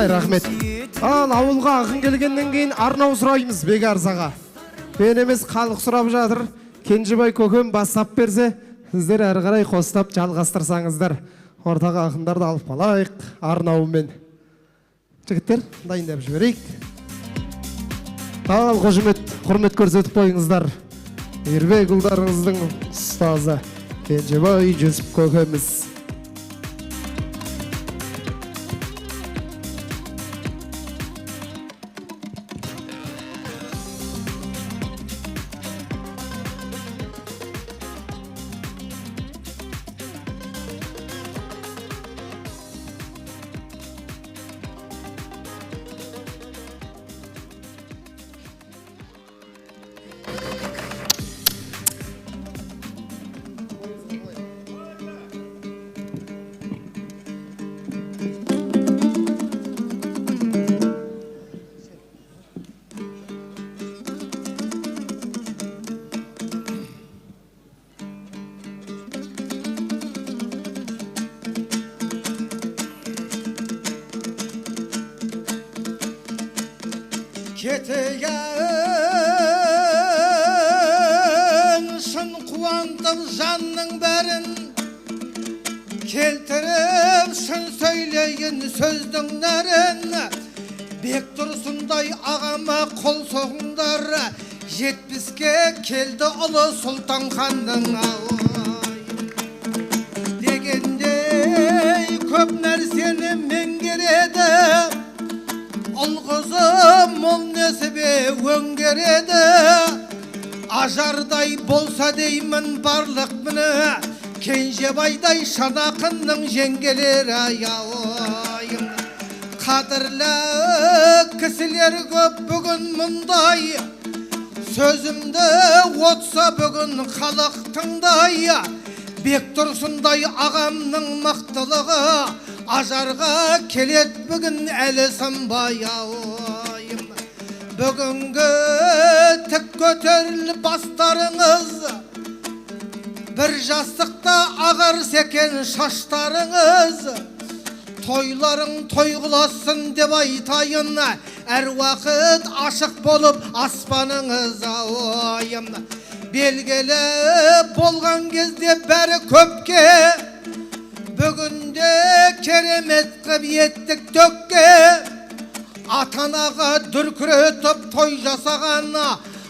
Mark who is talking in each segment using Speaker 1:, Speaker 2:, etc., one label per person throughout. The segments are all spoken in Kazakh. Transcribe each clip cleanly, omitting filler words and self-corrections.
Speaker 1: Ай, рахмет. Ал ауылға ақын келгеннен кейін арнау сұраймыз Бекарзаға. Мен емес халық сұрап жатыр. Кенжебай көкем бастап берсе, сіздер әрі қарай қостап жалғастырсаңыздар. Ортаға ақындарды алып қалайық арнауымен. Жігіттер, дайындап жіберейік. Ал қошемет, құрмет көрсетіп қойыңыздар. Ербек ұлдарыңыздың ұстазы Кенжебай Жүсіп көкеміз.
Speaker 2: Кетеген шын қуантып жанның бәрін келтіріп шын сөйлейін сөздің нәрін бек тұрсындай ағама қол соғыңдар 70-ке келді ұлы сұлтан ханның дегендей көп нәрсені меңгереді ұл-қызы мол несібе өңгереді ажардай болса деймін барлық міне Кенжебайдай шанақынның жеңгелері аяуайым қадірлі кісілер көп бүгін мұндай сөзімді отса бүгін халық тыңдай бек тұрсындай ағамның мақтылығы ажарға келет бүгін әлі сынбай ауайым бүгінгі тік көтеріліп бастарыңыз бір жастықта ағарса екен шаштарыңыз тойларың той қыласын деп айтайын әр уақыт ашық болып аспаныңыз ауайым белгілі болған кезде бәрі көпке бүгінде керемет қып еттік төкке атанаға дүркіретіп той жасаған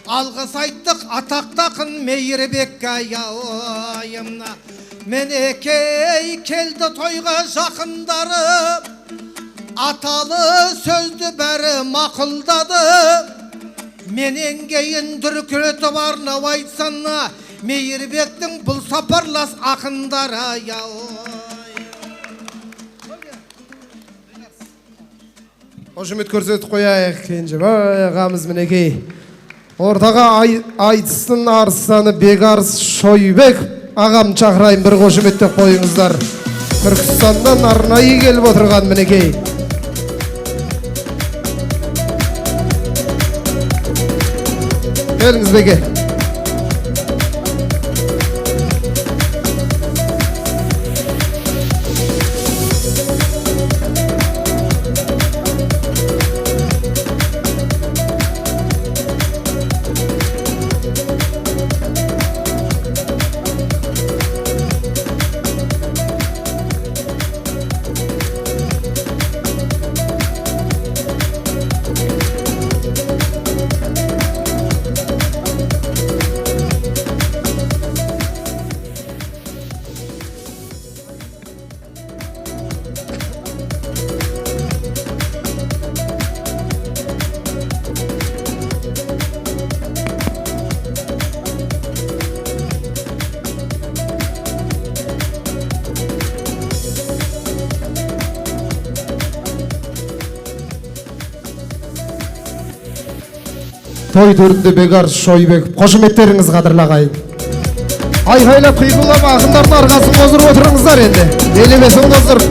Speaker 2: алғыс айттық атақтақын Мейірбекке аяуайым мінекей келді тойға жақындары аталы сөзді бәрі мақұлдады менен кейін дүркіретіп арнап айтсын Мейірбектің бұл сапарлас ақындары аяуайым
Speaker 1: Қошемет көрсетіп қояйық Кенжебай ағамыз мінекей. Ортаға айтыстың арыстаны Бекарыс Шойбек ағам шақырайын бір қошеметтеп қойыңыздар. Түркістаннан арнайы келіп отырған мінекей. Келіңіз беке. Той төрінде Бекарыс Шойбек қошеметтеріңіз қадірлі ағайын. Айқайлап қиқылдап ақындардың арқасын қоздырып отырыңыздар енді. Елемесін қоздырып.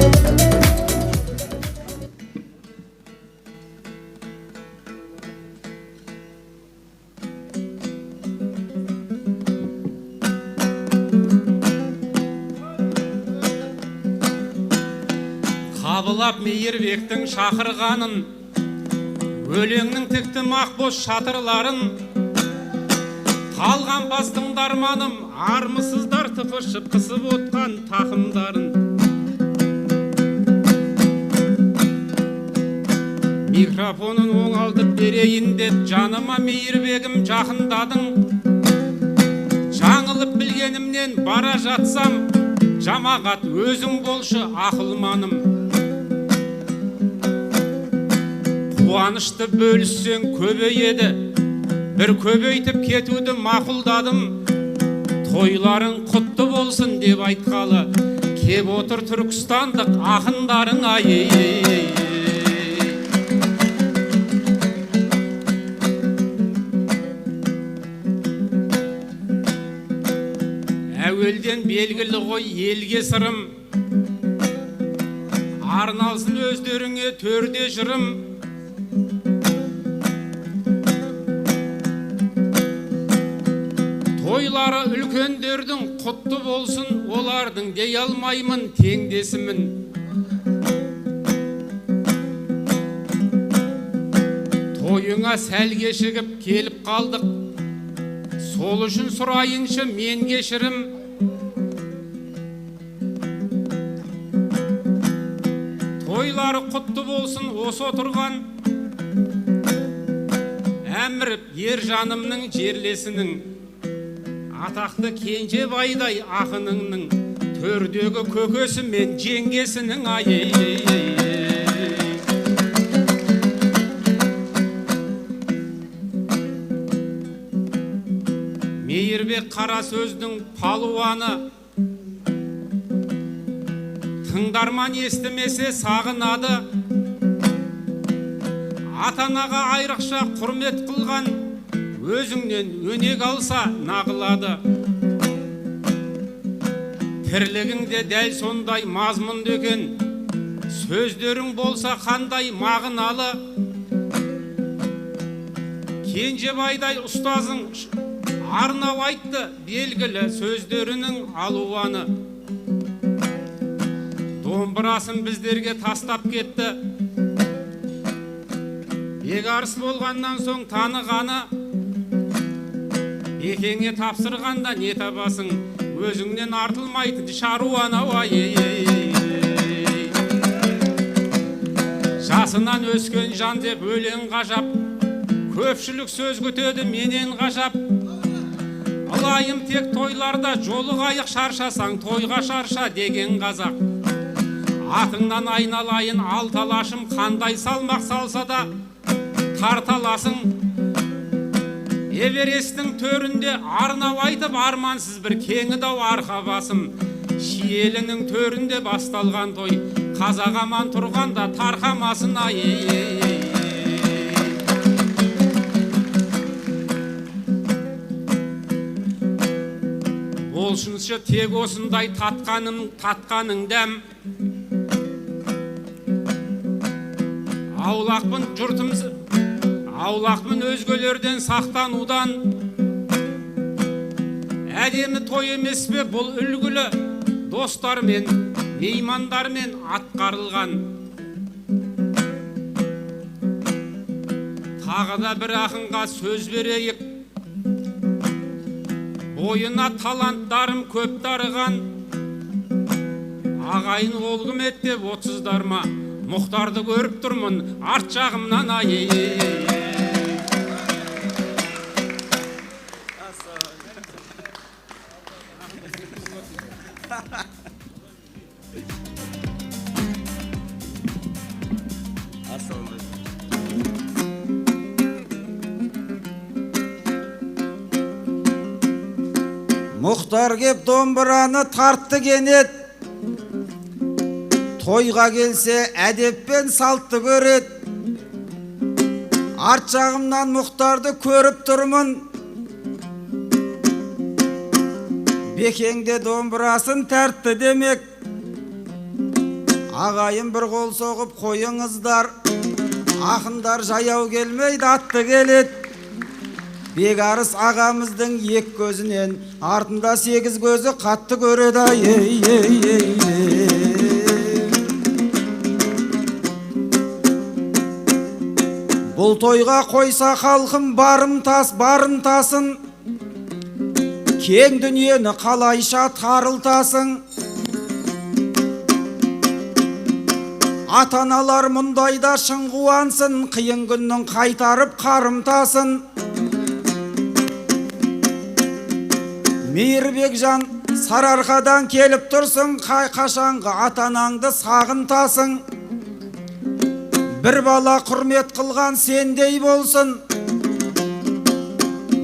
Speaker 3: Қабыл аңлап мейірбектің шақырғанын, өлеңнің тікті мақбоз шатырларын, қалған бастың дарманым, армысыздар тыпыршып қысып отқан тақымдарын. Микрофонын оңалтып берейін деп жаныма мейірбегім жақындадың. Жаңылып білгенімнен бара жатсам, жамағат өзің болшы ақылманым. Қуанышты бөліссең көбейеді, бір көбейтіп кетуді мақұлдадым. Тойларың құтты болсын деп айтқалы, кеп отыр түркістандық ақындарың ай. Әуелден белгілі ғой елге сырым, арналсын өздеріңе төрде жырым. Тойлары үлкендердің құтты болсын, олардың дей алмаймын теңдесімін. Тойыңа сәл кешігіп келіп қалдық, сол үшін сұрайыншы мен кешірім. Тойлары құтты болсын осы отырған, әміріп ер жанымның жерлесінің, атақты кенже байдай ақыныңның, төрдегі көкесі мен жеңгесінің ай. Мейірбек қара сөздің палуаны, тыңдарман естімесе сағынады. Атанаға айрықша құрмет қылған, өзіңнен өнег алса нағылады. Тірлігіңде дәл сондай мазмұнды екен, сөздерің болса қандай мағыналы. Кенжебайдай ұстазың арнау айтты белгілі сөздерінің алуаны. Домбырасын біздерге тастап кетті, бекарыс болғаннан соң танығаны. Бекеңе тапсырғанда не табасың, өзіңнен артылмайтын шаруаны ай. Жасынан өскен жан деп өлең ғажап, көпшілік сөз күтеді менен ғажап. Алайым тек тойларда жолығайық, шаршасаң тойға шарша деген қазақ. Атыңнан айналайын алталашым, қандай салмақ салса да тарталасың. Эвересттің төрінде арнау айтып армансыз бір кеңі дау арқа басым. Шиелінің төрінде басталған той, қазақ аман тұрғанда тарқамасын ай. Болшыншы тек осындай татқаның дәм. Аулақпын өзгелерден сақтанудан. Әдемі той емес пе бұл үлгілі, достармен, меймандармен атқарылған. Тағы да бір ақынға сөз берейік, бойына таланттарым көп дарыған. Ағайын олғым еттеп 30-дарма, Мұхтарды көріп тұрмын арт жағымнан ай.
Speaker 2: Мұхтар кеп домбыраны тартты кенет, тойға келсе әдеппен салтты көрет. Арт жағымнан Мұхтарды көріп тұрмын, Бекеңде домбырасын тартты демек. Ағайын бір қол соғып қойыңыздар, ақындар жаяу келмейді атты келет. Бекарыс ағамыздың ек көзінен артында 8 көзі қатты көреді ай. Бұл тойға қойса халқым барымтасын, кең дүниені қалайша тарылтасың. Ата-аналар мұндайда шын қуансын, қиын күннің қайтарып қарымтасын. Мейірбекжан Сарыарқадан келіп тұрсың, қашанғы ата-анаңды сағынтасың. Бір бала құрмет қылған сендей болсын,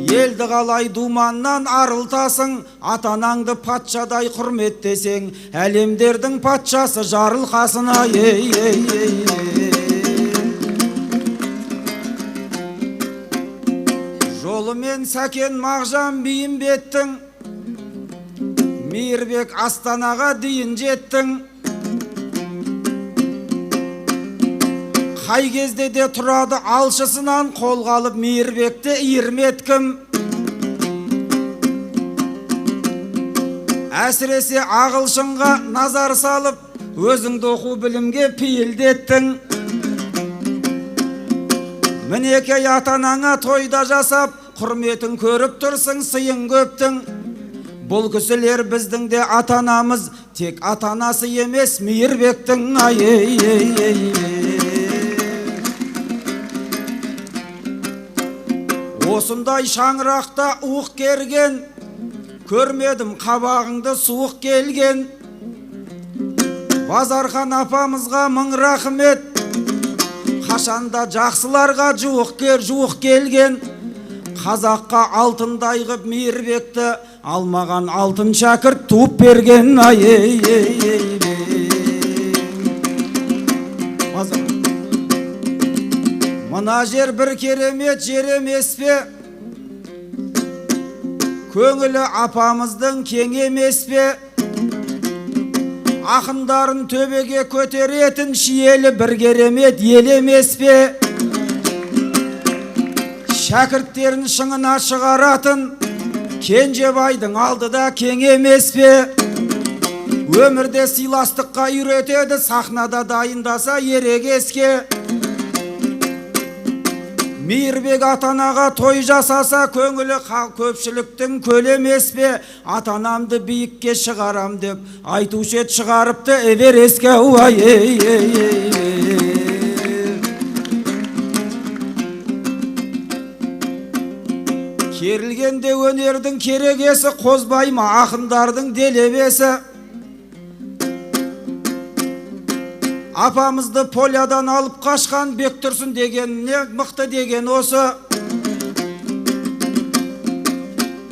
Speaker 2: елді қалай думаннан арылтасың. Ата-анаңды патшадай құрметтесең, әлемдердің патшасы жарылқасын. Жолымен Сәкен Мағжан Бейімбеттің, Мейірбек Астанаға дейін жеттің. Қай кезде де тұрады алшысынан, қолға алып Мейірбекті иірметкім. Әсіресе ағылшынға назар салып, өзіңді оқу білімге пейілдеттің. Мінекей ата-анаңа тойда жасап, құрметін көріп тұрсың, сыйың көптің. Бұл кісілер біздің де ата-анамыз, тек ата-анасы емес Мейірбектің. Осындай шаңырақта уық керген, көрмедім қабағыңды суық келген. Базархан апамызға мың рахмет, қашанда жақсыларға жуық келген. Қазаққа алтындай ғып Мейірбекті, алмаған алтын шәкірт туып берген. Мына жер бір керемет жер емес пе? Көңілі апамыздың кең емес пе? Ақындарын төбеге көтеретін шиелі бір керемет ел емес пе? Шәкірттерін шыңына шығаратын Кенжебайдың алдыда кең емес пе? Өмірде сыйластыққа үйретеді, сахнада дайындаса ерегеске. Мейірбек ата-анаға той жасаса, көңілі көпшіліктің көл емес пе? Ата-анамды биікке шығарам деп айтушы еді, шығарыпты Эверестке. Керілгенде өнердің керегесі, қозбай ма ақындардың делебесі. Апамызды полядан алып қашқан Бектұрсын деген не мықты деген осы.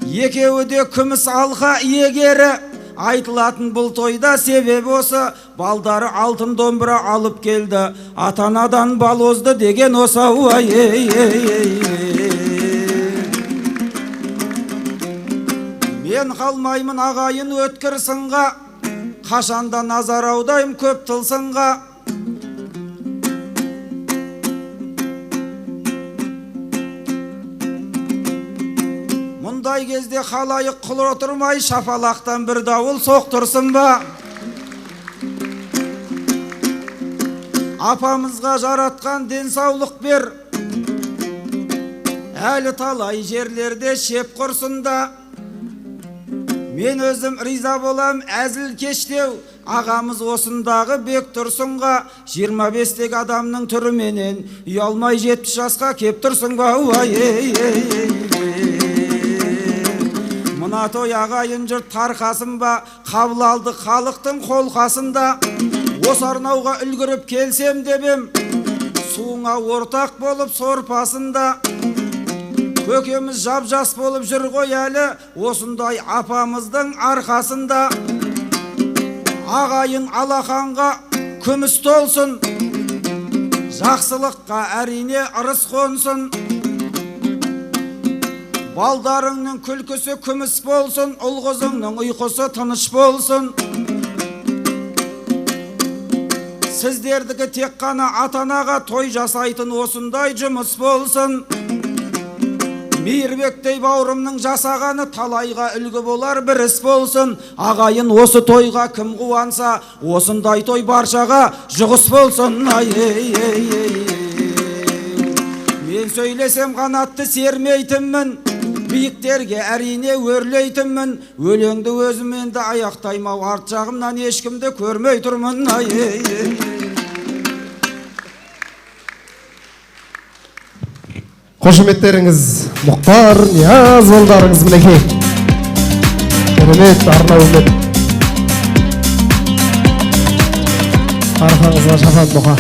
Speaker 2: Екеуі де күміс алқа иегері, айтылатын бұл тойда себеп осы. Балдары алтын домбыра алып келді, ата-анадан балозды деген осы. Мен қалмаймын ағайын өткір сынға, қашанда назар аудайым көп тылсынға. Мұндай кезде халайық құл отырмай, шапалақтан бір дауыл соқтырсын ба? Апамызға жаратқан денсаулық бер, әлі талай жерлерде шеп құрсын да. Мен өзім риза болам әзіл кештеу, ағамыз осындағы Бектұрсынға 25-тегі адамның түріменен ұялмай 70 жасқа кеп тұрсың ба? Мына той ағайын жұрт тарқасын ба, қабыл алды халықтың қолқасында. Осы арнауға үлгіріп келсем дебем, суыңа ортақ болып сорпасында. Көкеміз жап-жас болып жүр ғой әлі, осындай апамыздың арқасында. Ағайын алақанға күміс толсын, жақсылыққа әрине ырыс қонсын. Балдарыңның күлкісі күміс болсын, ұл-қызыңның ұйқысы тыныш болсын. Сіздердікі тек қана ата-анаға той жасайтын осындай жұмыс болсын. Мейірбектей бауырымның жасағаны талайға үлгі болар бір іс болсын. Ағайын осы тойға кім қуанса, осындай той баршаға жұғыс болсын. сөйлесем қанатты сермейтінмін, биіктерге әрине өрлейтінмін. Өлеңді өзім енді аяқтаймау, арт жағымнан ешкімді көрмей тұрмын.
Speaker 1: Қошеметтеріңіз Мұхтар Ниязұлдарыңыз мінекей. Керемет Арнаумен. Арқаңызға шапан бұқа.